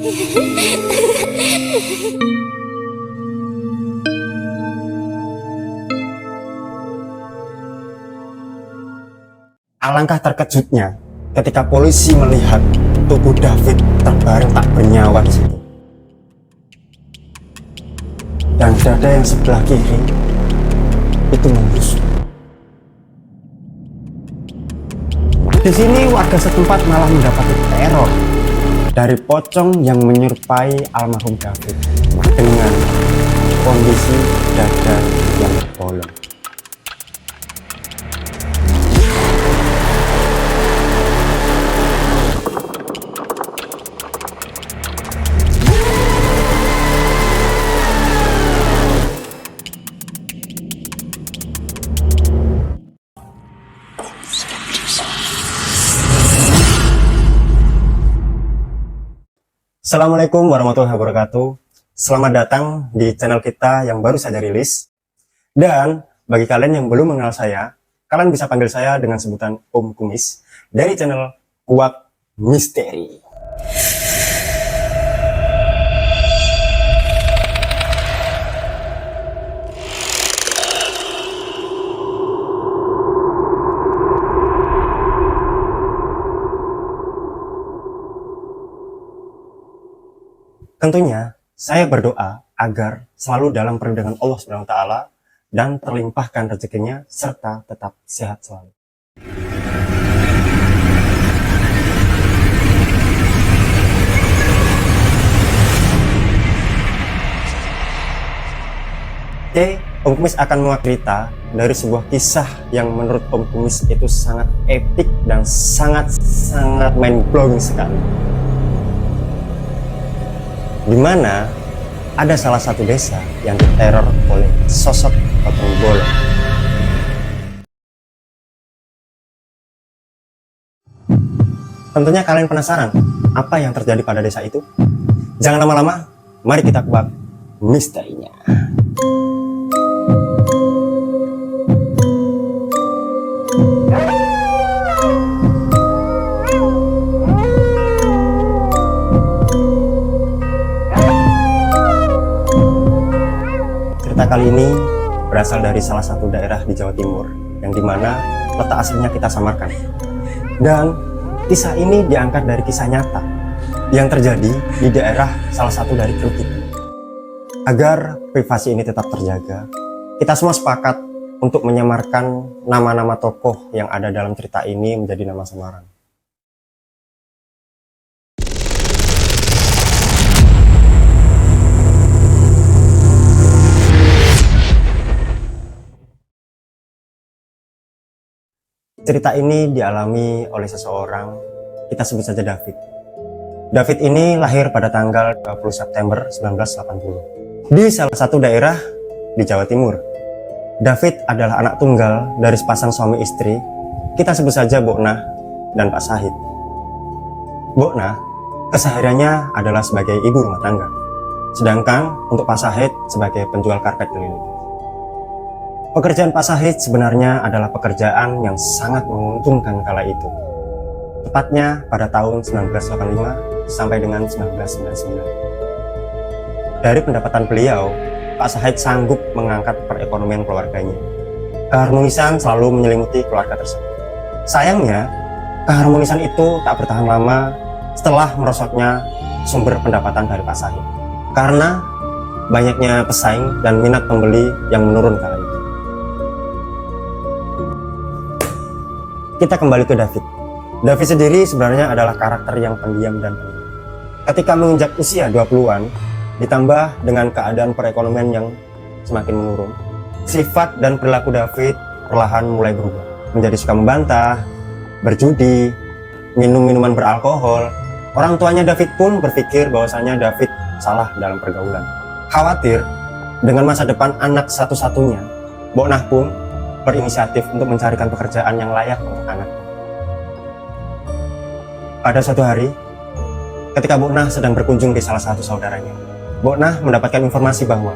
Alangkah terkejutnya ketika polisi melihat tubuh David terbaring tak bernyawa di situ. Dan dada yang sebelah kiri itu membusuk. Di sini warga setempat malah mendapat teror dari pocong yang menyerupai almarhum David dengan kondisi dada yang bolong. Assalamualaikum warahmatullahi wabarakatuh. Selamat datang di channel kita yang baru saja rilis. Dan bagi kalian yang belum mengenal saya, kalian bisa panggil saya dengan sebutan Om Kumis dari channel Kuak Misteri. Tentunya, saya berdoa agar selalu dalam perlindungan Allah SWT dan terlimpahkan rezekinya serta tetap sehat selalu. Oke, Om Kumis akan mencerita dari sebuah kisah yang menurut Om Kumis itu sangat epik dan sangat mind-blowing sekali. Di mana ada salah satu desa yang diteror oleh sosok potong bolong. Tentunya kalian penasaran apa yang terjadi pada desa itu? Jangan lama-lama, mari kita kuak misterinya. Cerita kali ini berasal dari salah satu daerah di Jawa Timur yang dimana letak aslinya kita samarkan. Dan kisah ini diangkat dari kisah nyata yang terjadi di daerah salah satu dari kru kita. Agar privasi ini tetap terjaga, kita semua sepakat untuk menyamarkan nama-nama tokoh yang ada dalam cerita ini menjadi nama samaran. Cerita ini dialami oleh seseorang, kita sebut saja David. David ini lahir pada tanggal 20 September 1980 di salah satu daerah di Jawa Timur. David adalah anak tunggal dari sepasang suami istri, kita sebut saja Boknah dan Pak Sahid. Boknah kesehariannya adalah sebagai ibu rumah tangga, sedangkan untuk Pak Sahid sebagai penjual karpet keliling. Pekerjaan Pak Sahid sebenarnya adalah pekerjaan yang sangat menguntungkan kala itu. Tepatnya pada tahun 1985 sampai dengan 1999. Dari pendapatan beliau, Pak Sahid sanggup mengangkat perekonomian keluarganya. Keharmonisan selalu menyelimuti keluarga tersebut. Sayangnya, keharmonisan itu tak bertahan lama setelah merosotnya sumber pendapatan dari Pak Sahid. Karena banyaknya pesaing dan minat pembeli yang menurun kala itu. Kita kembali ke David. David sendiri sebenarnya adalah karakter yang pendiam dan penyayang. Ketika menginjak usia 20-an, ditambah dengan keadaan perekonomian yang semakin menurun, sifat dan perilaku David perlahan mulai berubah. Menjadi suka membantah, berjudi, minum minuman beralkohol. Orang tuanya David pun berpikir bahwasanya David salah dalam pergaulan. Khawatir dengan masa depan anak satu-satunya, Boknah pun berinisiatif untuk mencarikan pekerjaan yang layak untuk anaknya. Pada suatu hari, ketika Boknah sedang berkunjung di salah satu saudaranya, Boknah mendapatkan informasi bahwa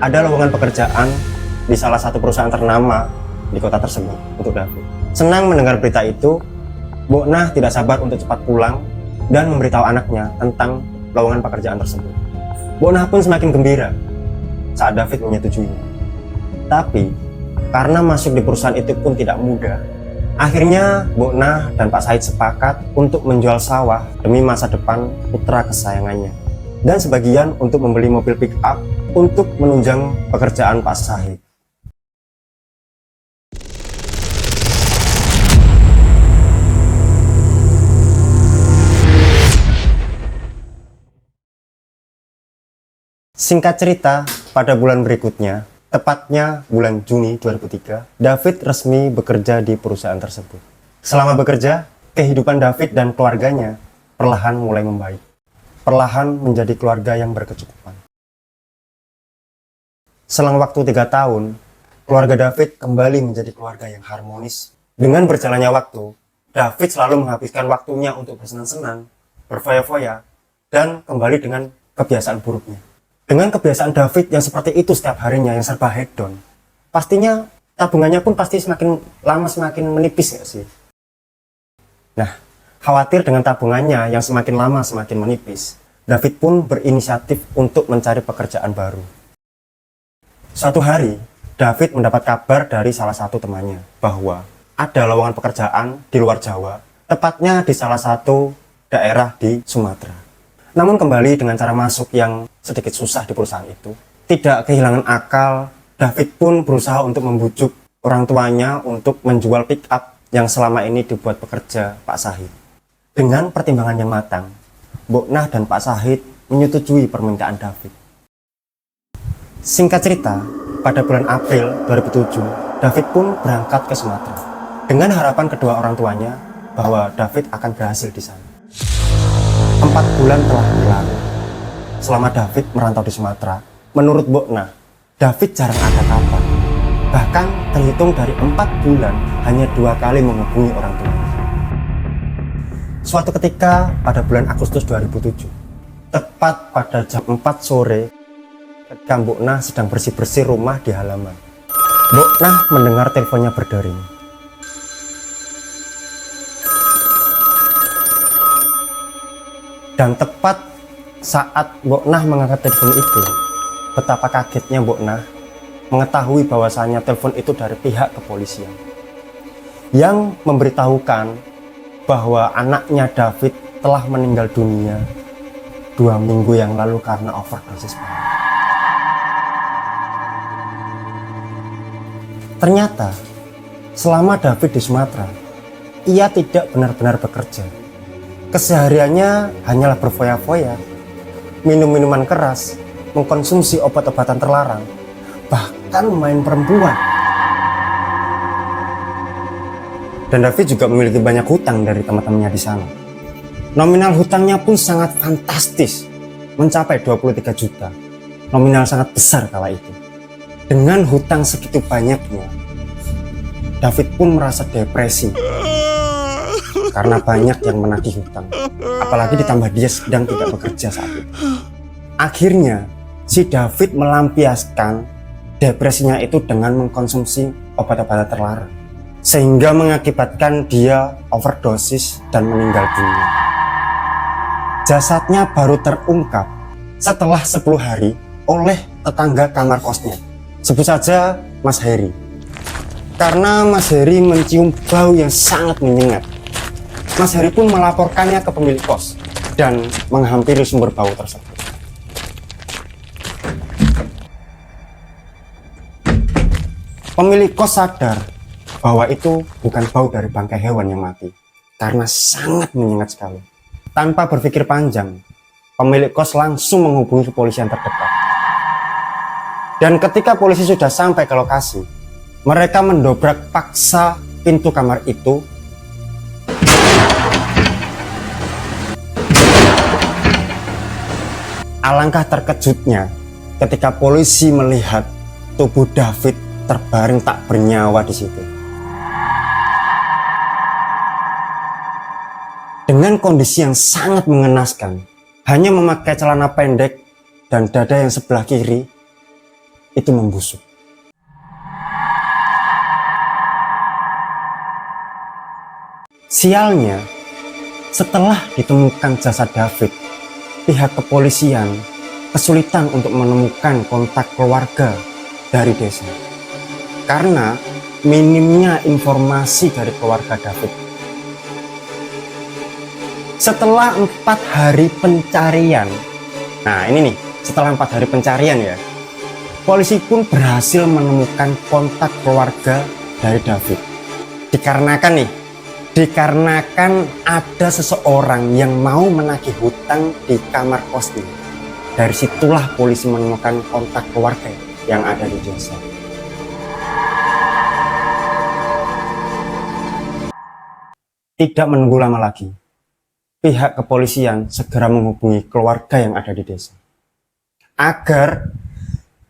ada lowongan pekerjaan di salah satu perusahaan ternama di kota tersebut untuk David. Senang mendengar berita itu, Boknah tidak sabar untuk cepat pulang dan memberitahu anaknya tentang lowongan pekerjaan tersebut. Bona pun semakin gembira saat David menyetujuinya. Tapi karena masuk di perusahaan itu pun tidak mudah, akhirnya Bona dan Pak Said sepakat untuk menjual sawah demi masa depan putra kesayangannya, dan sebagian untuk membeli mobil pick up untuk menunjang pekerjaan Pak Said. Singkat cerita, pada bulan berikutnya, tepatnya bulan Juni 2003, David resmi bekerja di perusahaan tersebut. Selama bekerja, kehidupan David dan keluarganya perlahan mulai membaik. Perlahan menjadi keluarga yang berkecukupan. Selang waktu 3 tahun, keluarga David kembali menjadi keluarga yang harmonis. Dengan berjalannya waktu, David selalu menghabiskan waktunya untuk bersenang-senang, berfoya-foya, dan kembali dengan kebiasaan buruknya. Dengan kebiasaan David yang seperti itu setiap harinya, yang serba hedon, pastinya tabungannya pun pasti semakin lama semakin menipis, nggak sih? Nah, khawatir dengan tabungannya yang semakin lama semakin menipis, David pun berinisiatif untuk mencari pekerjaan baru. Suatu hari, David mendapat kabar dari salah satu temannya bahwa ada lowongan pekerjaan di luar Jawa, tepatnya di salah satu daerah di Sumatera. Namun kembali dengan cara masuk yang sedikit susah di perusahaan itu. Tidak kehilangan akal, David pun berusaha untuk membujuk orang tuanya untuk menjual pick up yang selama ini dibuat pekerja Pak Sahid. Dengan pertimbangan yang matang, Bona dan Pak Sahid menyetujui permintaan David. Singkat cerita, pada bulan April 2007, David pun berangkat ke Sumatera dengan harapan kedua orang tuanya bahwa David akan berhasil di sana. 4 bulan telah berlalu. Selama David merantau di Sumatera, menurut Bona, David jarang ada kabar. Bahkan terhitung dari 4 bulan hanya 2 kali menghubungi orang tuanya. Suatu ketika pada bulan Agustus 2007, tepat pada jam 4 sore, ketika Bona sedang bersih-bersih rumah di halaman, Bona mendengar teleponnya berdering. Dan tepat saat Bona mengangkat telepon itu, betapa kagetnya Bona mengetahui bahwasannya telepon itu dari pihak kepolisian yang memberitahukan bahwa anaknya David telah meninggal dunia 2 minggu yang lalu karena overdosis. Ternyata selama David di Sumatera, ia tidak benar-benar bekerja. Kesehariannya hanyalah berfoya-foya, minum minuman keras, mengkonsumsi obat-obatan terlarang, bahkan main perempuan. Dan David juga memiliki banyak hutang dari teman-temannya di sana. Nominal hutangnya pun sangat fantastis, mencapai 23 juta. Nominal sangat besar kala itu. Dengan hutang segitu banyaknya, David pun merasa depresi karena banyak yang menagih hutang, apalagi ditambah dia sedang tidak bekerja saat itu. Akhirnya si David melampiaskan depresinya itu dengan mengkonsumsi obat-obatan terlarang, sehingga mengakibatkan dia overdosis dan meninggal dunia. Jasadnya baru terungkap setelah 10 hari oleh tetangga kamar kosnya, sebut saja Mas Heri. Karena Mas Heri mencium bau yang sangat menyengat, Mas Heri pun melaporkannya ke pemilik kos dan menghampiri sumber bau tersebut. Pemilik kos sadar bahwa itu bukan bau dari bangkai hewan yang mati, karena sangat menyengat sekali. Tanpa berpikir panjang, pemilik kos langsung menghubungi kepolisian terdekat. Dan ketika polisi sudah sampai ke lokasi, mereka mendobrak paksa pintu kamar itu. Alangkah terkejutnya ketika polisi melihat tubuh David terbaring tak bernyawa di situ. Dengan kondisi yang sangat mengenaskan, hanya memakai celana pendek dan dada yang sebelah kiri itu membusuk. Sialnya, setelah ditemukan jasad David, pihak kepolisian kesulitan untuk menemukan kontak keluarga dari desa karena minimnya informasi dari keluarga David. Setelah 4 hari pencarian, nah ini nih, setelah 4 hari pencarian ya, polisi pun berhasil menemukan kontak keluarga dari David. Dikarenakan ada seseorang yang mau menagih hutang di kamar kosnya. Dari situlah polisi menemukan kontak keluarga yang ada di desa. Tidak menunggu lama lagi, pihak kepolisian segera menghubungi keluarga yang ada di desa agar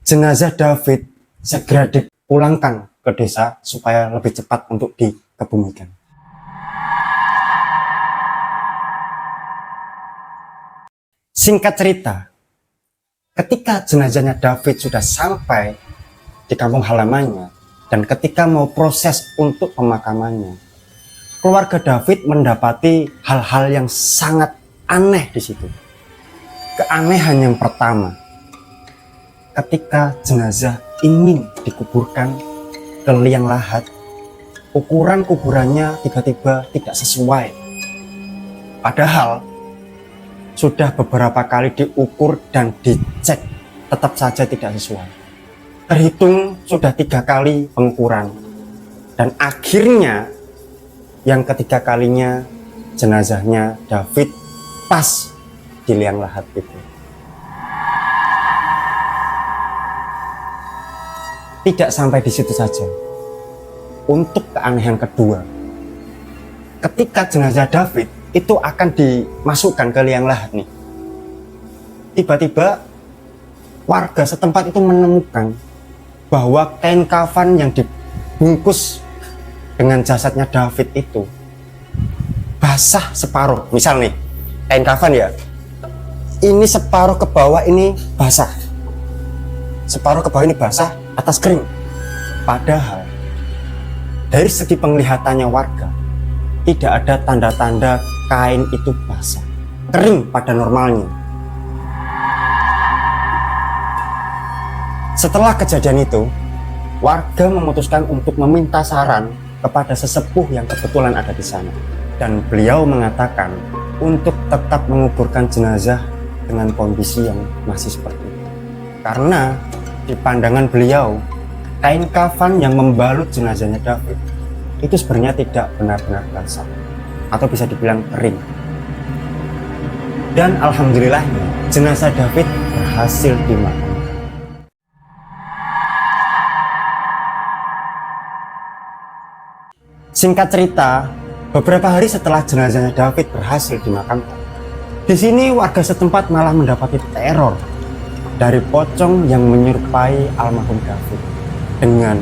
jenazah David segera dipulangkan ke desa supaya lebih cepat untuk dikebumikan. Singkat cerita, ketika jenazahnya David sudah sampai di kampung halamannya dan ketika mau proses untuk pemakamannya, keluarga David mendapati hal-hal yang sangat aneh di situ. Keanehan yang pertama, ketika jenazah ingin dikuburkan ke liang lahat, ukuran kuburannya tiba-tiba tidak sesuai. Padahal sudah beberapa kali diukur dan dicek, tetap saja tidak sesuai. Terhitung sudah 3 kali pengukuran, dan akhirnya yang ketiga kalinya jenazahnya David pas di liang lahat itu. Tidak sampai di situ saja. Untuk keanehan kedua, ketika jenazah David itu akan dimasukkan ke liang lahat nih, tiba-tiba warga setempat itu menemukan bahwa kain kafan yang dibungkus dengan jasadnya David itu basah separuh. Misal nih, kain kafan ya, ini separuh ke bawah ini basah, separuh ke bawah ini basah, atas kering. Padahal dari segi penglihatannya warga tidak ada tanda-tanda kain itu basah, kering pada normalnya. Setelah kejadian itu, warga memutuskan untuk meminta saran kepada sesepuh yang kebetulan ada di sana, dan beliau mengatakan untuk tetap menguburkan jenazah dengan kondisi yang masih seperti itu, karena di pandangan beliau kain kafan yang membalut jenazahnya David itu sebenarnya tidak benar-benar basah atau bisa dibilang kering. Dan alhamdulillahnya jenazah David berhasil dimakamkan. Singkat cerita, beberapa hari setelah jenazahnya David berhasil dimakamkan, di sini warga setempat malah mendapati teror dari pocong yang menyerupai almarhum David dengan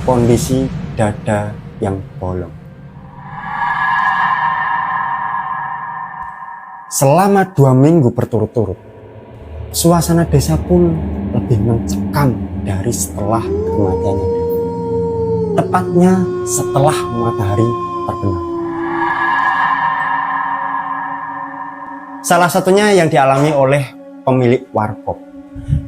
kondisi dada yang bolong. Selama 2 minggu berturut-turut, suasana desa pun lebih mencekam dari setelah kematiannya David. Tepatnya setelah matahari terbenam. Salah satunya yang dialami oleh pemilik warkop,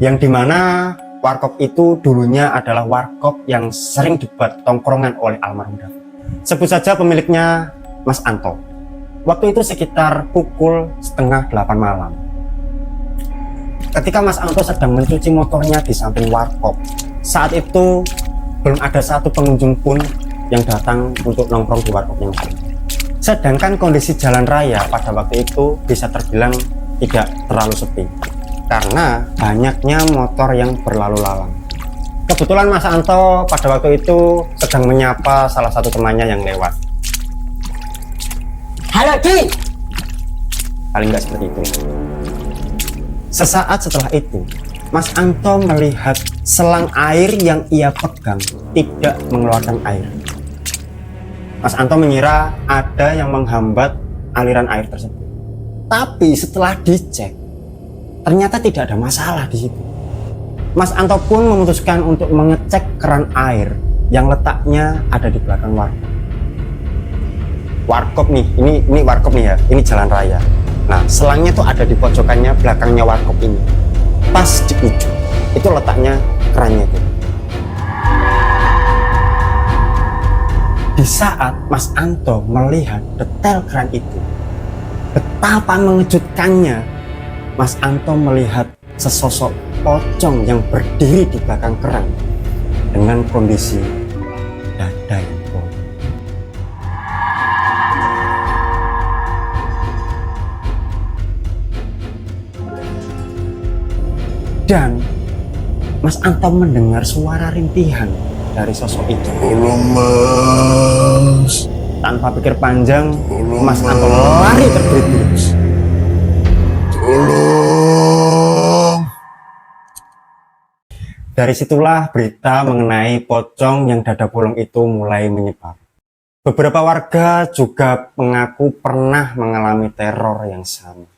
yang dimana warkop itu dulunya adalah warkop yang sering dibuat tongkrongan oleh almarhum David. Sebut saja pemiliknya Mas Anto. Waktu itu sekitar pukul 7:30 malam. Ketika Mas Anto sedang mencuci motornya di samping warkop, saat itu belum ada satu pengunjung pun yang datang untuk nongkrong di warkopnya. Sedangkan kondisi jalan raya pada waktu itu bisa terbilang tidak terlalu sepi karena banyaknya motor yang berlalu lalang. Kebetulan Mas Anto pada waktu itu sedang menyapa salah satu temannya yang lewat. "Halo Ki!" Paling nggak seperti itu. Sesaat setelah itu, Mas Anto melihat selang air yang ia pegang tidak mengeluarkan air. Mas Anto mengira ada yang menghambat aliran air tersebut. Tapi setelah dicek, ternyata tidak ada masalah di situ. Mas Anto pun memutuskan untuk mengecek keran air yang letaknya ada di belakang warkop. Warkop nih, ini warkop nih ya, ini jalan raya. Nah, selangnya tuh ada di pojokannya belakangnya warkop ini. Pas di ujung, itu letaknya kerannya itu. Di saat Mas Anto melihat detail keran itu, betapa mengejutkannya Mas Anto melihat sesosok pocong yang berdiri di belakang keran dengan kondisi dada yang bolong. Dan Mas Anto mendengar suara rintihan dari sosok itu. Tolong Mas. Tanpa pikir panjang, Tolong, Mas Anto lari terbirit-birit. Tolong. Dari situlah berita mengenai pocong yang dada bolong itu mulai menyebar. Beberapa warga juga mengaku pernah mengalami teror yang sama.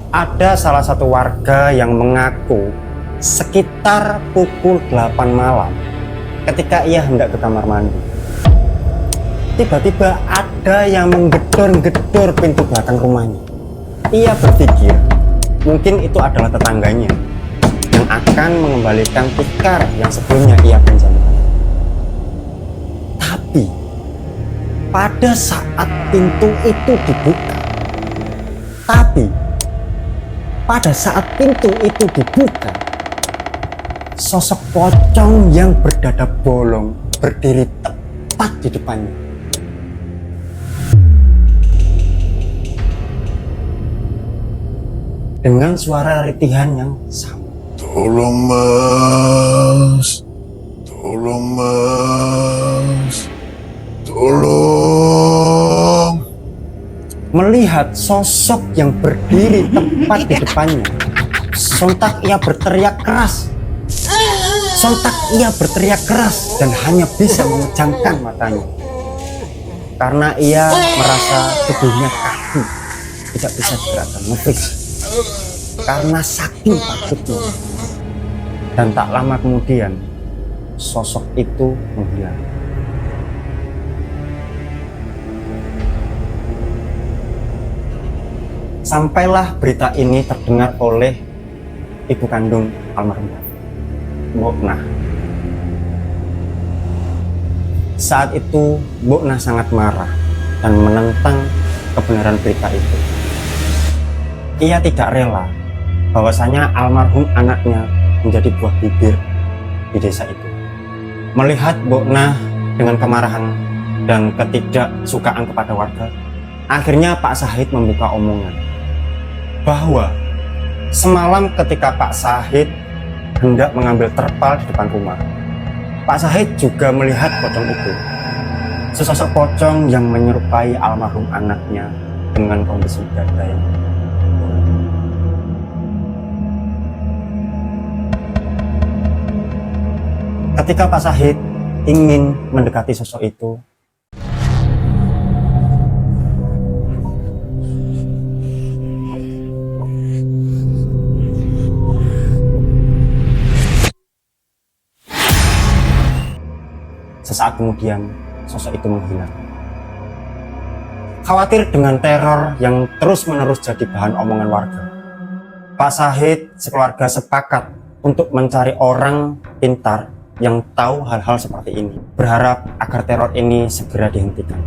Ada salah satu warga yang mengaku sekitar pukul 8 malam ketika ia hendak ke kamar mandi, tiba-tiba ada yang menggedor-gedor pintu belakang rumahnya. Ia berpikir mungkin itu adalah tetangganya yang akan mengembalikan tikar yang sebelumnya ia pinjamkan. Tapi pada saat pintu itu dibuka, sosok pocong yang berdada bolong berdiri tepat di depannya. Dengan suara rintihan yang sama. Tolong Mas. Tolong Mas. Tolong. Melihat sosok yang berdiri tepat di depannya, sontak ia berteriak keras. Dan hanya bisa memejamkan matanya. Karena ia merasa tubuhnya kaku, tidak bisa digerakkan, nge-freeze. Karena saking takutnya. Dan tak lama kemudian, sosok itu menghilang. Sampailah berita ini terdengar oleh ibu kandung almarhum Mbok Nah. Saat itu Mbok Nah sangat marah dan menentang kebenaran berita itu. Ia tidak rela bahwasanya almarhum anaknya menjadi buah bibir di desa itu. Melihat Mbok Nah dengan kemarahan dan ketidaksukaan kepada warga, akhirnya Pak Sahid membuka omongan bahwa semalam ketika Pak Sahid hendak mengambil terpal di depan rumah, Pak Sahid juga melihat pocong itu. Sesosok pocong yang menyerupai almarhum anaknya dengan kondisi dada yang bolong. Ketika Pak Sahid ingin mendekati sosok itu, sesaat kemudian sosok itu menghilang. Khawatir dengan teror yang terus-menerus jadi bahan omongan warga, Pak Sahid sekeluarga sepakat untuk mencari orang pintar yang tahu hal-hal seperti ini, berharap agar teror ini segera dihentikan.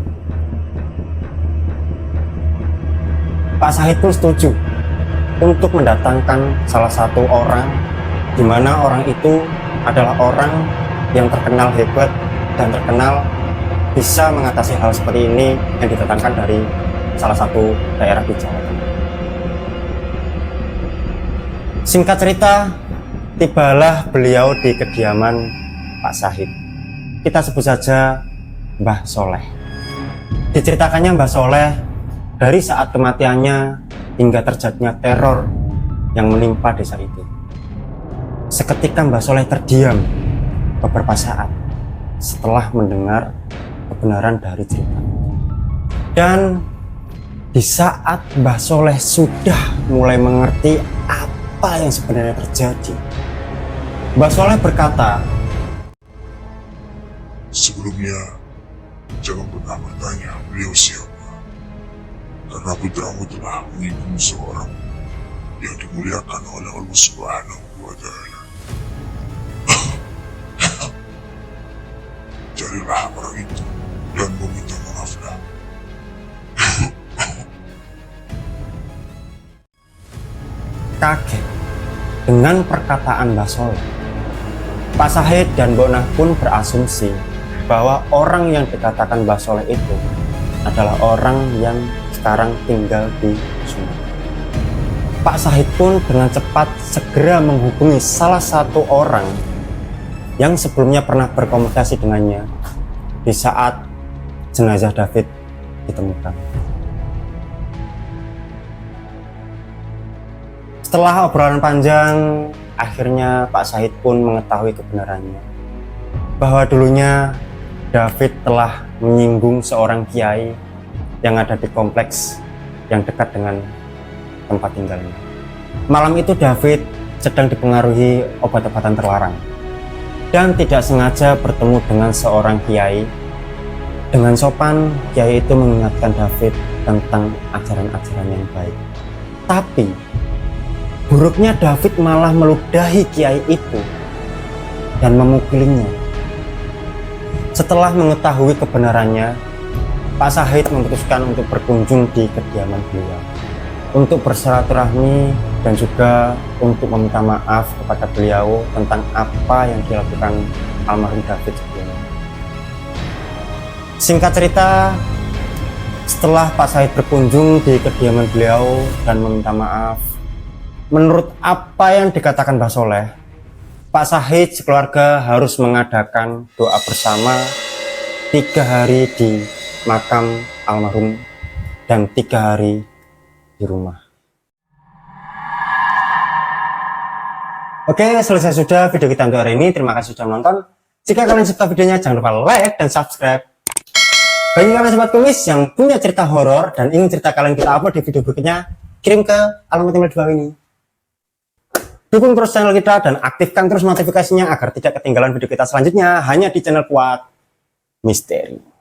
Pak Sahid pun setuju untuk mendatangkan salah satu orang, di mana orang itu adalah orang yang terkenal hebat dan terkenal bisa mengatasi hal seperti ini yang didatangkan dari salah satu daerah di Jawa Tengah. Singkat cerita, tibalah beliau di kediaman Pak Sahid. Kita sebut saja Mbah Soleh. Diceritakannya Mbah Soleh dari saat kematiannya hingga terjadinya teror yang menimpa desa itu. Seketika Mbah Soleh terdiam beberapa saat setelah mendengar kebenaran dari cerita. Dan di saat Mbah Soleh sudah mulai mengerti apa yang sebenarnya terjadi, Mbah Soleh berkata, sebelumnya jangan pernah bertanya beliau siapa, karena putramu telah menyinggung seorang yang dimuliakan oleh Allah Subhanahu wa Ta'ala. Carilah orang itu dan meminta maaflah. Kaget dengan perkataan Mbah Soleh, Pak Sahid dan Mbok Nah pun berasumsi bahwa orang yang dikatakan Mbah Soleh itu adalah orang yang sekarang tinggal di Sumatera. Pak Sahid pun dengan cepat segera menghubungi salah satu orang yang sebelumnya pernah berkomunikasi dengannya di saat jenazah David ditemukan. Setelah obrolan panjang, akhirnya Pak Sahid pun mengetahui kebenarannya bahwa dulunya David telah menyinggung seorang kiai yang ada di kompleks yang dekat dengan tempat tinggalnya. Malam itu David sedang dipengaruhi obat-obatan terlarang dan tidak sengaja bertemu dengan seorang kiai. Dengan sopan, kiai itu mengingatkan David tentang ajaran-ajaran yang baik. Tapi buruknya David malah meludahi kiai itu dan memukulinya. Setelah mengetahui kebenarannya, Pak Sahid memutuskan untuk berkunjung di kediaman beliau untuk bersilaturahmi dan juga untuk meminta maaf kepada beliau tentang apa yang dilakukan almarhum David sebelumnya. Singkat cerita, setelah Pak Sahid berkunjung di kediaman beliau dan meminta maaf, menurut apa yang dikatakan Mbah Soleh, Pak Sahid sekeluarga harus mengadakan doa bersama 3 hari di makam almarhum dan 3 hari di rumah. Oke, selesai sudah video kita untuk hari ini. Terima kasih sudah menonton. Jika kalian suka videonya, jangan lupa like dan subscribe. Bagi kalian sobat kumis yang punya cerita horor dan ingin cerita kalian kita upload di video berikutnya, kirim ke alamat email di bawah ini. Dukung terus channel kita dan aktifkan terus notifikasinya agar tidak ketinggalan video kita selanjutnya hanya di channel Kuat Misteri.